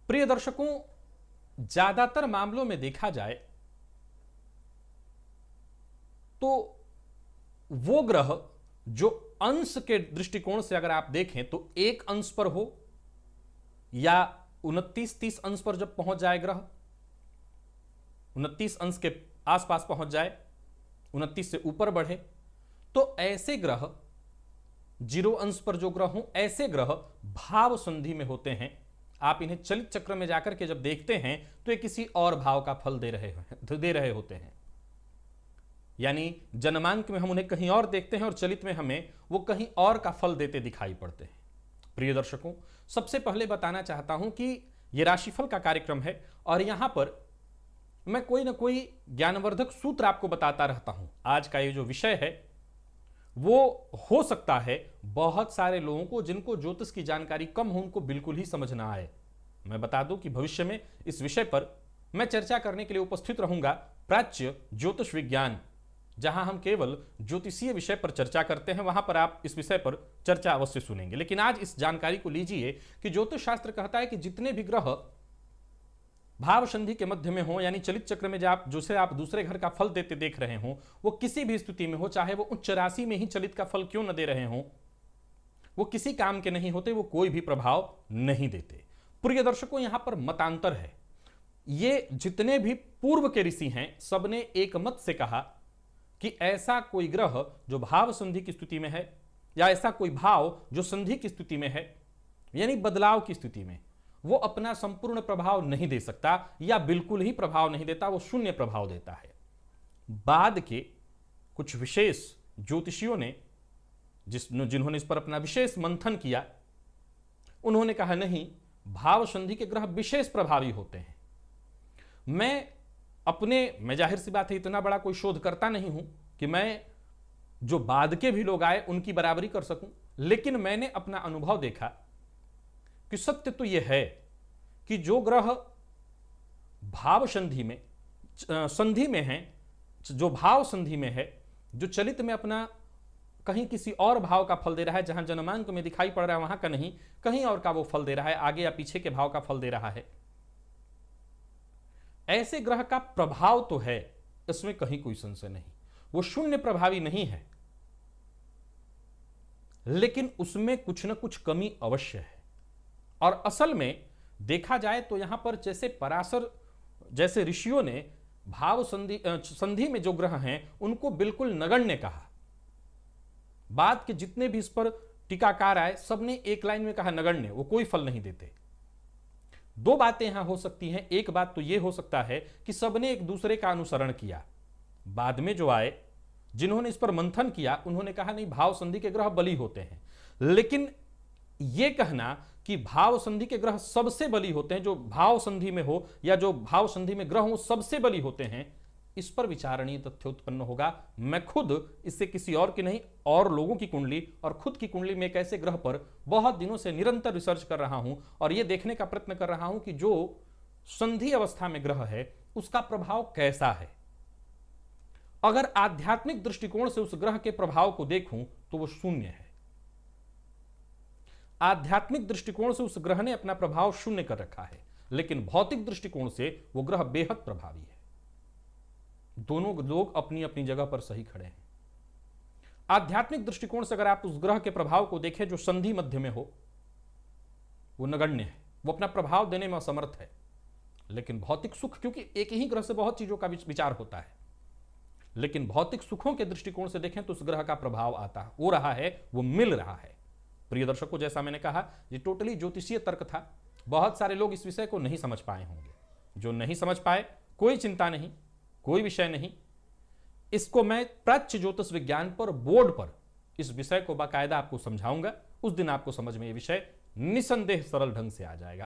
प्रिय दर्शकों, ज्यादातर मामलों में देखा जाए तो वो ग्रह जो अंश के दृष्टिकोण से अगर आप देखें तो एक अंश पर हो या 29-30 अंश पर जब पहुंच जाए ग्रह, 29 अंश के आसपास पहुंच जाए, 29 से ऊपर बढ़े, तो ऐसे ग्रह 0 अंश पर जो ग्रह हों, ऐसे ग्रह भाव संधि में होते हैं। आप इन्हें चलित चक्र में जाकर के जब देखते हैं तो ये किसी और भाव का फल दे रहे होते हैं। यानी जन्मांक में हम उन्हें कहीं और देखते हैं और चलित में हमें वो कहीं और का फल देते दिखाई पड़ते हैं। प्रिय दर्शकों, सबसे पहले बताना चाहता हूं कि यह राशिफल का कार्यक्रम है और यहां पर मैं कोई ना कोई ज्ञानवर्धक सूत्र आपको बताता रहता हूं। आज का ये जो विषय है वो हो सकता है बहुत सारे लोगों को, जिनको ज्योतिष की जानकारी कम हो, उनको बिल्कुल ही समझ ना आए। मैं बता दूं कि भविष्य में इस विषय पर मैं चर्चा करने के लिए उपस्थित रहूंगा प्राच्य ज्योतिष विज्ञान, जहां हम केवल ज्योतिषीय विषय पर चर्चा करते हैं। वहां पर आप इस विषय पर चर्चा अवश्य सुनेंगे। लेकिन आज इस जानकारी को लीजिए कि ज्योतिष शास्त्र कहता है कि जितने भी ग्रह भाव संधि के मध्य में हो, यानी चलित चक्र में जिसे आप दूसरे घर का फल देते देख रहे हो, वो किसी भी स्थिति में हो, चाहे वो उच्च राशि में ही चलित का फल क्यों न दे रहे हो, वो किसी काम के नहीं होते, वो कोई भी प्रभाव नहीं देते। प्रिय दर्शकों, यहां पर मतांतर है। ये जितने भी पूर्व के ऋषि हैं, सबने एक मत से कहा कि ऐसा कोई ग्रह जो भाव संधि की स्थिति में है, या ऐसा कोई भाव जो संधि की स्थिति में है, यानी बदलाव की स्थिति में, वो अपना संपूर्ण प्रभाव नहीं दे सकता या बिल्कुल ही प्रभाव नहीं देता, वो शून्य प्रभाव देता है। बाद के कुछ विशेष ज्योतिषियों ने जिन्होंने इस पर अपना विशेष मंथन किया, उन्होंने कहा नहीं, भाव संधि के ग्रह विशेष प्रभावी होते हैं। मैं जाहिर सी बात है इतना बड़ा कोई शोध करता नहीं हूं कि मैं जो बाद के भी लोग आए उनकी बराबरी कर सकूं, लेकिन मैंने अपना अनुभव देखा कि सत्य तो यह है कि जो ग्रह भाव संधि में है, जो भाव संधि में है, जो चलित में अपना कहीं किसी और भाव का फल दे रहा है, जहां जन्मांक में दिखाई पड़ रहा है वहां का नहीं, कहीं और का वो फल दे रहा है, आगे या पीछे के भाव का फल दे रहा है, ऐसे ग्रह का प्रभाव तो है, इसमें कहीं कोई संशय नहीं। वो शून्य प्रभावी नहीं है, लेकिन उसमें कुछ न कुछ कमी अवश्य है। और असल में देखा जाए तो यहां पर जैसे पराशर जैसे ऋषियों ने भाव संधि में जो ग्रह हैं उनको बिल्कुल नगण्य कहा। बाद के जितने भी इस पर टीकाकार आए, सबने एक लाइन में कहा नगण्य, वो कोई फल नहीं देते। दो बातें यहां हो सकती हैं। एक बात तो यह हो सकता है कि सबने एक दूसरे का अनुसरण किया। बाद में जो आए, जिन्होंने इस पर मंथन किया, उन्होंने कहा नहीं, भाव संधि के ग्रह बली होते हैं। लेकिन यह कहना कि भाव संधि के ग्रह सबसे बली होते हैं, जो भाव संधि में हो या जो भाव संधि में ग्रह हो सबसे बली होते हैं, इस पर विचारणीय तथ्य उत्पन्न होगा। मैं खुद इससे किसी और की नहीं, और लोगों की कुंडली और खुद की कुंडली में एक ऐसे ग्रह पर बहुत दिनों से निरंतर रिसर्च कर रहा हूं और यह देखने का प्रयत्न कर रहा हूं कि जो संधि अवस्था में ग्रह है उसका प्रभाव कैसा है। अगर आध्यात्मिक दृष्टिकोण से उस ग्रह के प्रभाव को देखूं तो वो शून्य है। आध्यात्मिक दृष्टिकोण से उस ग्रह ने अपना प्रभाव शून्य कर रखा है, लेकिन भौतिक दृष्टिकोण से वो ग्रह बेहद प्रभावी है। दोनों लोग अपनी अपनी जगह पर सही खड़े हैं। आध्यात्मिक दृष्टिकोण से अगर आप उस ग्रह के प्रभाव को देखें जो संधि मध्य में हो, वो नगण्य है, वो अपना प्रभाव देने में असमर्थ है। लेकिन भौतिक सुख, क्योंकि एक ही ग्रह से बहुत चीजों का विचार होता है, लेकिन भौतिक सुखों के दृष्टिकोण से देखें तो उस ग्रह का प्रभाव आता हो रहा है, वो मिल रहा है। प्रिय दर्शकों, जैसा मैंने कहा, ये टोटली ज्योतिषीय तर्क था। बहुत सारे लोग इस विषय को नहीं समझ पाए होंगे। जो नहीं समझ पाए, कोई चिंता नहीं, कोई विषय नहीं। इसको मैं प्राच्य ज्योतिष विज्ञान पर बोर्ड पर इस विषय को बाकायदा आपको समझाऊंगा। उस दिन आपको समझ में ये विषय निसंदेह सरल ढंग से आ जाएगा।